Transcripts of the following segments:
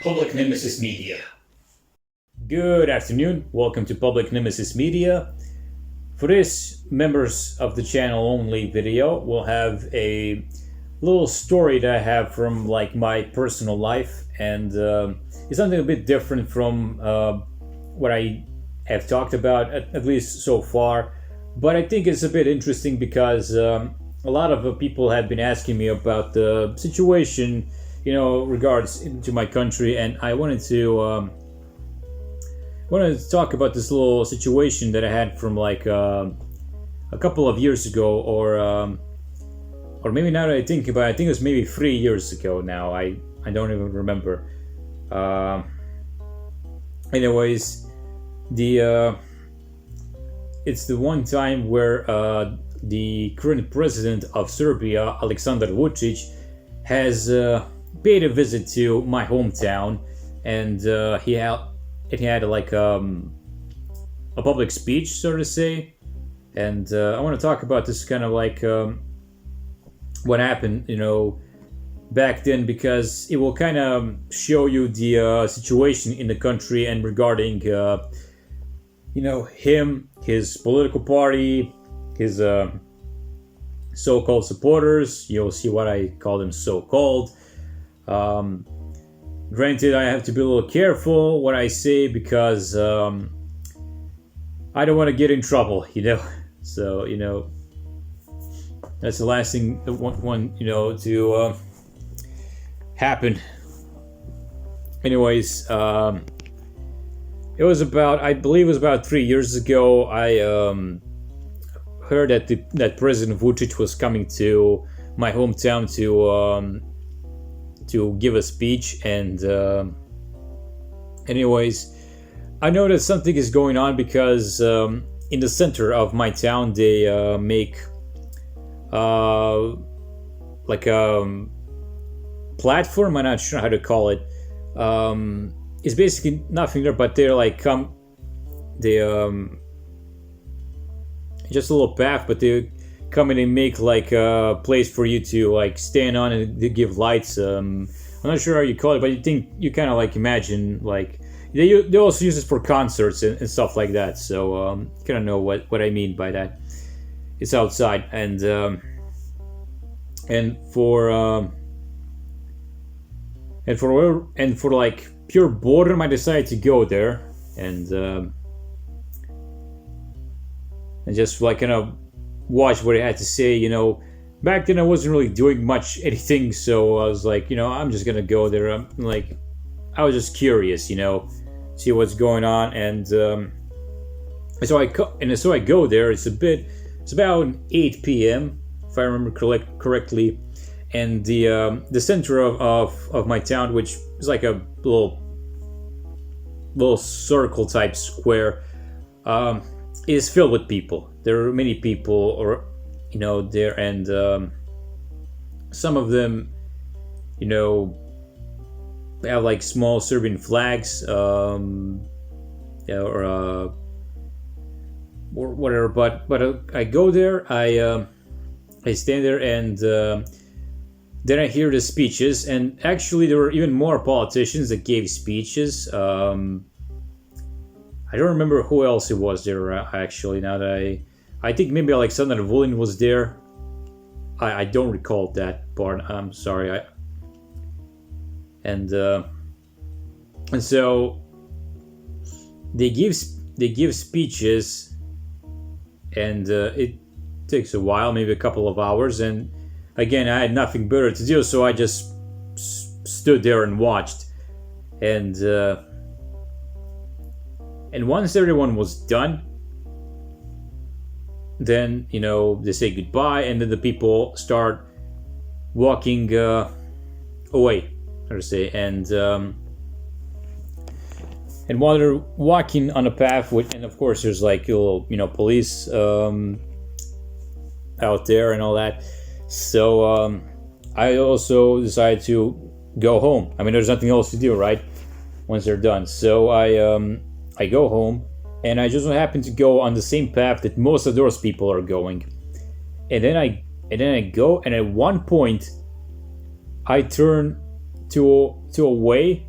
Public Nemesis Media. Good afternoon, welcome to Public Nemesis Media. For this members of the channel only video, we'll have a little story that I have from my personal life, and it's something a bit different from what I have talked about, at least so far. But I think it's a bit interesting because a lot of people have been asking me about the situation, regards to my country, and I wanted to talk about this little situation that I had from a couple of years ago, or maybe now that I think about it, I think it was maybe 3 years ago now. I don't even remember. Anyways, it's the one time where the current president of Serbia, Aleksandar Vučić, has paid a visit to my hometown, and he had a public speech, so to say. And I want to talk about this kind of what happened, back then, because it will kind of show you the situation in the country and regarding him, his political party, his so-called supporters. You'll see what I call them, so-called. Granted, I have to be a little careful what I say because I don't want to get in trouble, So, that's the last thing that want to happen. Anyways, I believe it was about 3 years ago. I heard that President Vučić was coming to my hometown to give a speech, and anyways, I know that something is going on because in the center of my town they make a platform. I'm not sure how to call it. It's basically nothing there, but they're just a little path, but they come in and make a place for you to stand on, and they give lights. I'm not sure how you call it, but you kind of imagine they also use it for concerts and stuff like that. So kind of know what I mean by that. It's outside, and for pure boredom, I decided to go there and just kind of watch what he had to say. Back then I wasn't really doing much anything, so I was I'm just gonna go there. I was just curious, see what's going on, and so I go there. It's about 8 p.m. if I remember correctly, and the center of my town, which is like a little circle type square, is filled with people. There are many people, there, and some of them, have small Serbian flags, or whatever. But I go there, I stand there, and then I hear the speeches, and actually there were even more politicians that gave speeches. I don't remember who else it was there, actually, now that I think maybe Aleksandar Vučić was there. I don't recall that part, I'm sorry. And so they give speeches, and it takes a while, maybe a couple of hours, and again I had nothing better to do, so I just stood there and watched, and once everyone was done, then they say goodbye, and then the people start walking away, how to say, and while they're walking on a path, and of course there's little police out there and all that, so I also decided to go home. I mean, there's nothing else to do, right, once they're done. So I go home, and I just happen to go on the same path that most of those people are going, and then I go, and at one point I turn to a way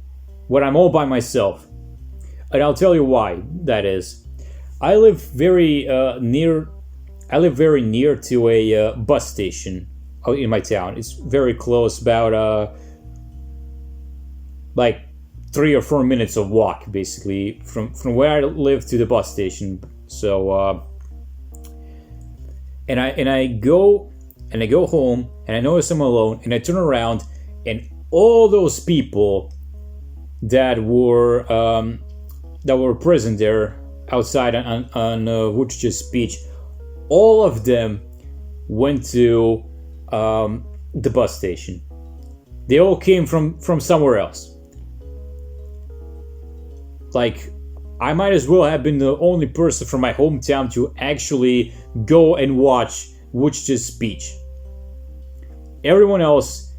when I'm all by myself. And I'll tell you why that is. I live very near to a bus station in my town. It's very close, about like 3 or 4 minutes of walk, basically, from where I live to the bus station. So, and I go home, and I notice I'm alone, and I turn around, and all those people that were present there outside on Vučić's speech, all of them went to the bus station. They all came from somewhere else. Like, I might as well have been the only person from my hometown to actually go and watch Vučić's speech. Everyone else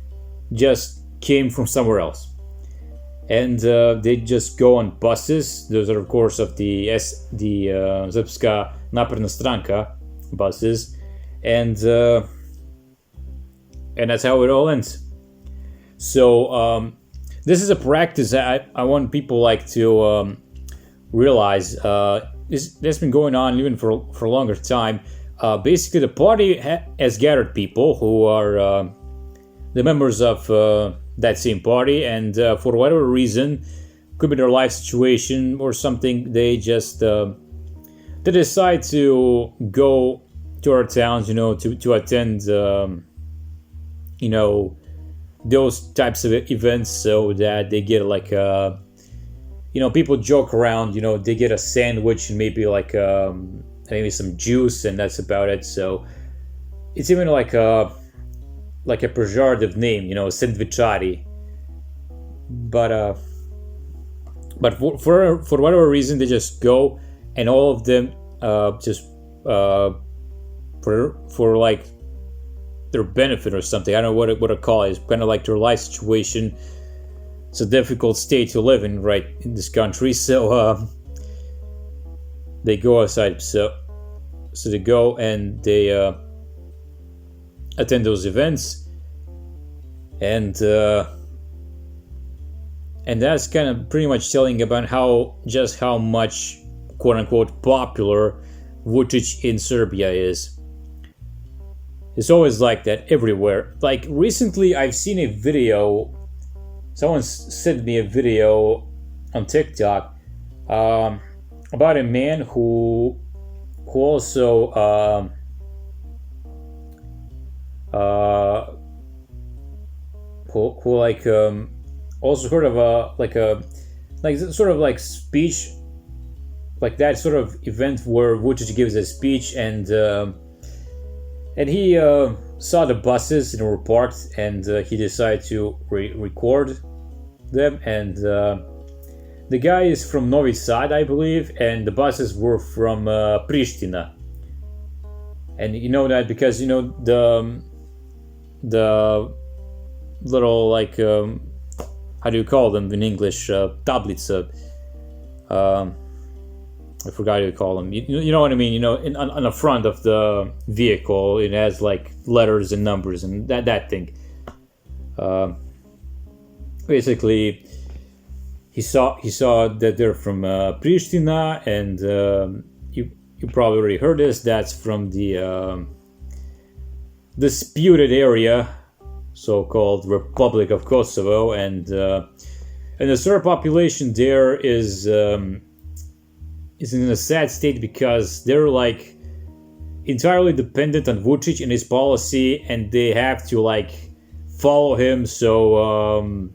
just came from somewhere else. And they just go on buses. Those are, of course, of the Srpska napredna stranka buses. And that's how it all ends. So this is a practice that I want people like to realize. This has been going on even for a longer time. Basically, the party has gathered people who are the members of that same party, and for whatever reason, could be their life situation or something, they just they decide to go to our towns, to attend those types of events, so that they get like people joke around, they get a sandwich and maybe like maybe some juice, and that's about it. So it's even like a pejorative name, sandvichari. But for whatever reason, they just go, and all of them just for like their benefit or something. I don't know what I call it. It's kind of like their life situation. It's a difficult state to live in right in this country, so they go outside. So they go and they attend those events, and that's kind of pretty much telling about how much quote unquote popular Vučić in Serbia is. It's always like that everywhere. Like recently, I've seen a video. Someone sent me a video on TikTok about a man who also who like also heard of a sort of like speech, like that sort of event where Vučić gives a speech, and he saw the buses and were parked, and he decided to record them. And the guy is from Novi Sad, I believe, and the buses were from Pristina. And you know that because the little like how do you call them in English, tablica. I forgot how you call them. You know what I mean? On the front of the vehicle, it has like letters and numbers and that thing. Basically, he saw that they're from Pristina, and you probably already heard this. That's from the disputed area, so-called Republic of Kosovo, and the Serb population there is in a sad state because they're like entirely dependent on Vučić and his policy, and they have to like follow him so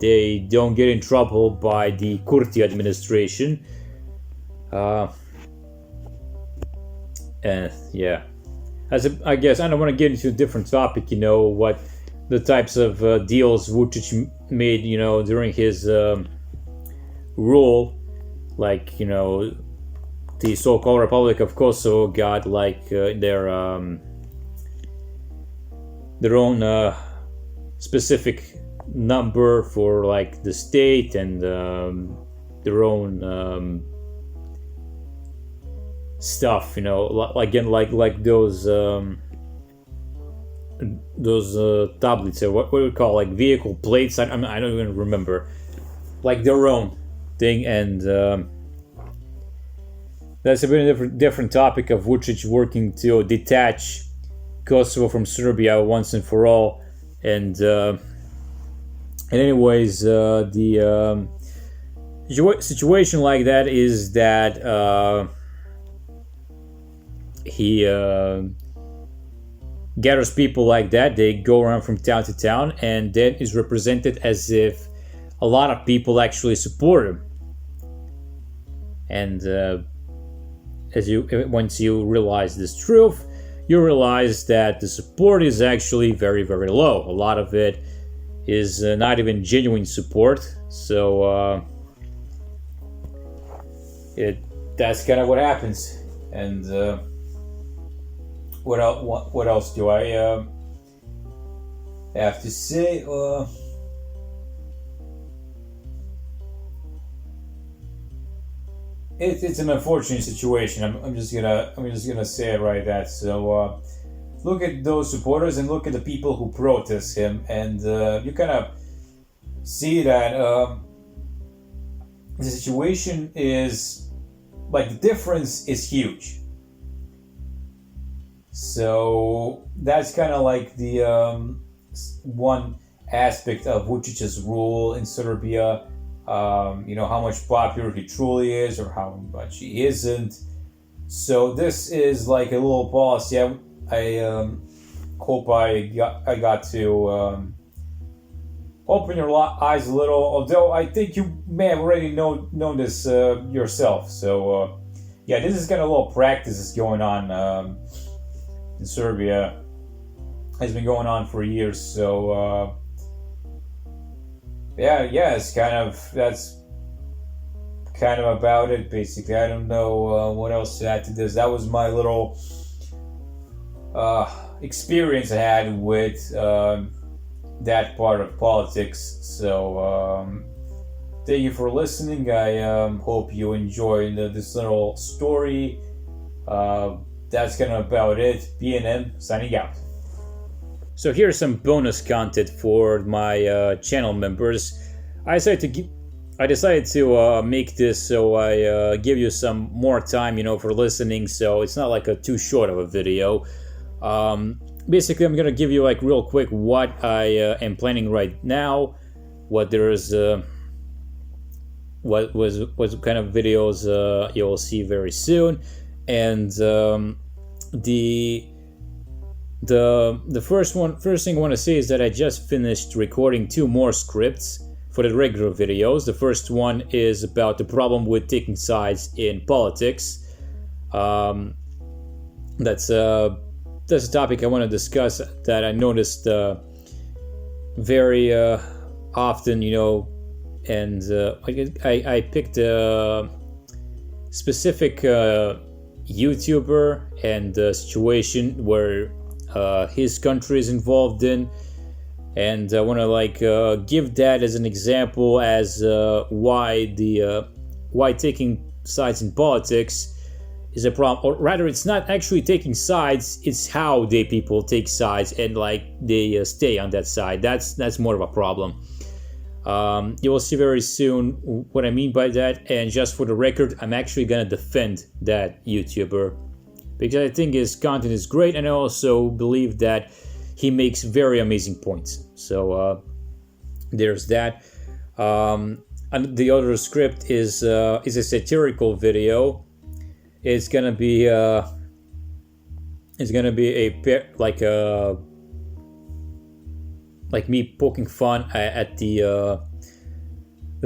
they don't get in trouble by the Kurti administration. And yeah, I guess I don't want to get into a different topic, what the types of deals Vučić made, during his rule. Like, the so-called Republic of Kosovo got like their own specific number for like the state, and their own stuff, again, like those tablets, what do we call, like vehicle plates? I don't even remember. like their own thing, and that's a very different topic of Vučić working to detach Kosovo from Serbia once and for all. And anyways, the situation like that is that he gathers people like that. They go around from town to town, and then is represented as if a lot of people actually support him. And once you realize this truth, you realize that the support is actually very, very low. A lot of it is not even genuine support. So that's kind of what happens. And what else do I have to say? It's an unfortunate situation. I'm just gonna say it right that. So look at those supporters and look at the people who protest him, and you kind of see that the situation is like the difference is huge. So that's kind of like the one aspect of Vučić's rule in Serbia. How much popular he truly is or how much he isn't. So this is like a little policy. I hope I got to open your eyes a little, although I think you may have already known this yourself. So this is kind of a little practice that's going on in Serbia. Has been going on for years. So it's that's kind of about it, basically. I don't know what else to add to this. That was my little experience I had with that part of politics. So thank you for listening. I hope you enjoyed this little story. That's kind of about it. BNM signing out. So here's some bonus content for my channel members. I decided to make this so I give you some more time, for listening. So it's not like too short of a video. Basically, I'm gonna give you like real quick what I am planning right now, what kind of videos you'll see very soon, and the first thing I want to say is that I just finished recording 2 more scripts for the regular videos. The first one is about the problem with taking sides in politics. That's a topic I want to discuss that I noticed very often, and I picked a specific YouTuber and a situation where his country is involved in, and I want to give that as an example as why taking sides in politics is a problem, or rather, it's not actually taking sides; it's how people take sides and they stay on that side. That's more of a problem. You will see very soon what I mean by that. And just for the record, I'm actually gonna defend that YouTuber, because I think his content is great, and I also believe that he makes very amazing points. So there's that. And the other script is a satirical video. It's gonna be like me poking fun at the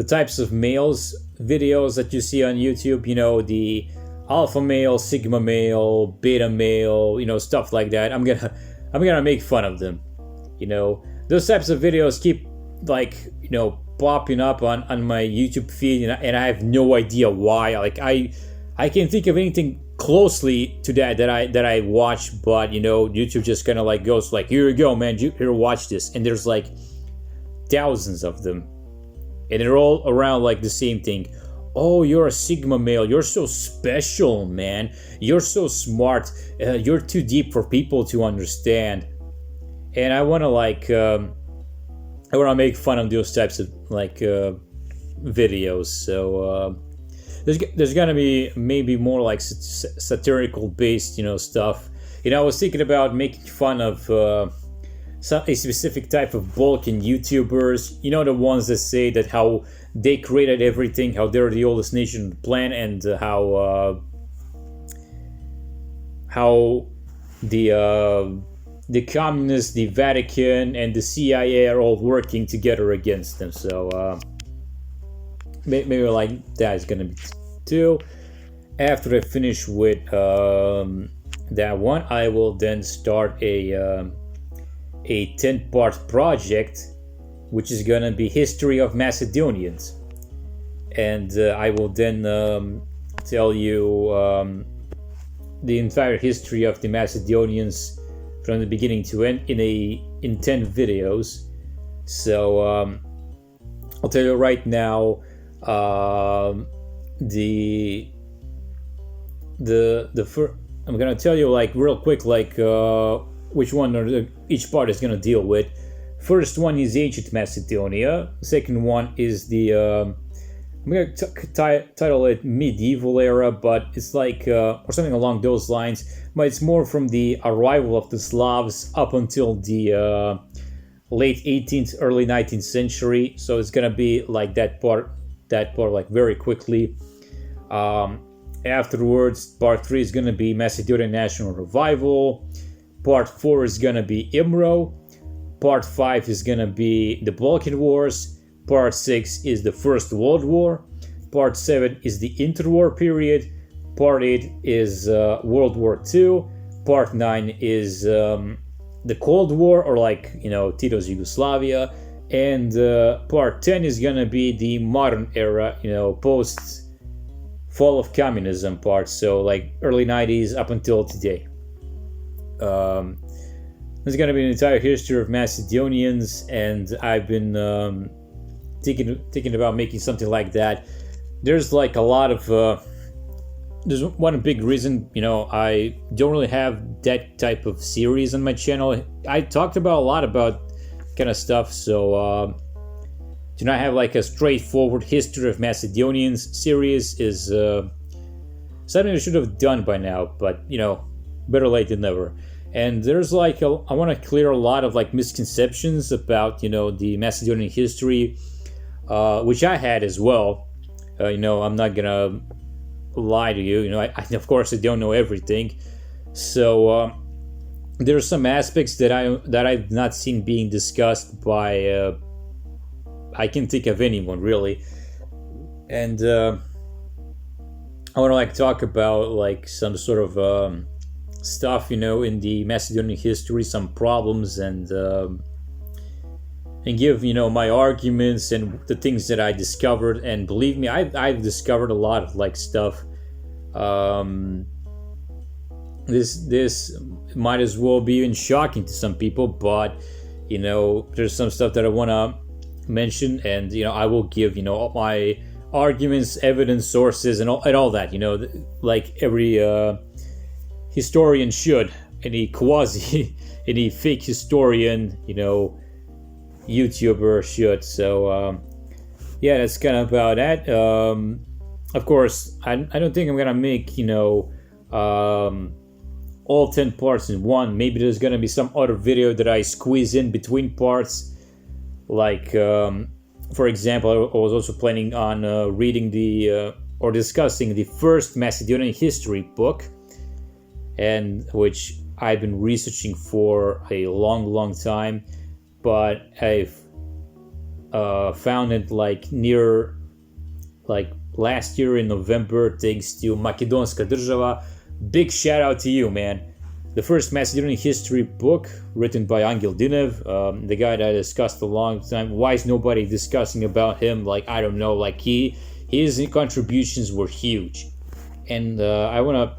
types of males videos that you see on YouTube. The alpha male, sigma male, beta male, stuff like that. I'm gonna make fun of them. Those types of videos keep popping up on my YouTube feed, and I have no idea why. I can't think of anything closely to that I watch, but YouTube just kind of goes here you go, man, here, watch this, and there's thousands of them, and they're all around the same thing. Oh, you're a sigma male, you're so special, man, you're so smart, you're too deep for people to understand. And I want to make fun of those types of videos. So there's gonna be maybe more like satirical based, stuff. I was thinking about making fun of a specific type of Balkan YouTubers. The ones that say that how they created everything, how they're the oldest nation on the planet, and how the communists, the Vatican, and the CIA are all working together against them. So maybe like that is gonna be too. After I finish with that one, I will then start a 10-part project, which is gonna be history of Macedonians, and I will then tell you the entire history of the Macedonians from the beginning to end in 10 videos. So I'll tell you right now, I'm gonna tell you like real quick like which one each part is gonna deal with. First one is ancient Macedonia. Second one is the I'm gonna title it medieval era, but it's like or something along those lines. But it's more from the arrival of the Slavs up until the late 18th, early 19th century. So it's gonna be like that part like very quickly. Afterwards, part 3 is gonna be Macedonian national revival. Part 4 is gonna be IMRO. Part 5 is gonna be the Balkan Wars. Part 6 is the First World War. Part 7 is the interwar period. Part 8 is World War II. Part 9 is the Cold War, or like, Tito's Yugoslavia. And part 10 is gonna be the modern era, post fall of communism part. So like early 90s up until today. There's gonna be an entire history of Macedonians, and I've been thinking about making something like that. There's like a lot of there's one big reason, I don't really have that type of series on my channel. I talked about a lot about kind of stuff, so to not have like a straightforward history of Macedonians series is something I should have done by now, but better late than never. And there's like I want to clear a lot of like misconceptions about the Macedonian history, which I had as well. I'm not gonna lie to you. I of course I don't know everything, so there are some aspects that I've not seen being discussed by I can't think of anyone really, and I want to like talk about like some sort of stuff in the Macedonian history, some problems, and give my arguments and the things that I discovered. And believe me, I've discovered a lot of like stuff. This might as well be even shocking to some people, but there's some stuff that I want to mention, and I will give all my arguments, evidence, sources, and all that. Like every historian should, any fake historian, YouTuber should. So yeah, that's kind of about that. Of course, I don't think I'm gonna make all 10 parts in one. Maybe there's gonna be some other video that I squeeze in between parts. Like for example, I was also planning on reading or discussing the first Macedonian history book, and which I've been researching for a long time, but I've found it like near last year in November, thanks to Makedonska država. Big shout out to you, man. The first Macedonian history book written by Angel Dinev, the guy that I discussed a long time. Why is nobody discussing about him? Like, I don't know, like his contributions were huge. And I want to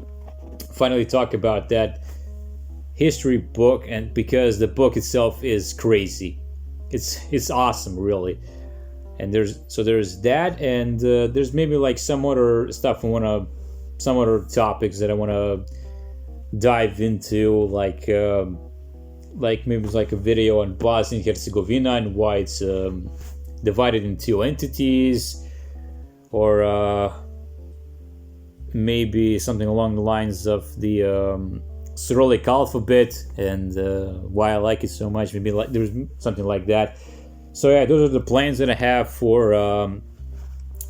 finally talk about that history book, and because the book itself is crazy. It's awesome, really. And there's that, and there's maybe like some other stuff some other topics that I want to dive into, like maybe it's like a video on Bosnia and Herzegovina and why it's divided in two entities, or maybe something along the lines of the Cyrillic alphabet and why I like it so much. Maybe like there's something like that. So yeah, those are the plans that I have for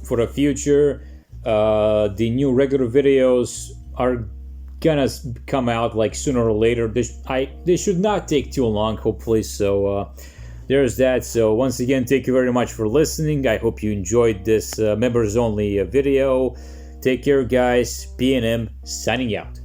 the future. The new regular videos are gonna come out like sooner or later. They should not take too long, hopefully. So there's that. So once again, thank you very much for listening. I hope you enjoyed this members only video. Take care, guys. PNM signing out.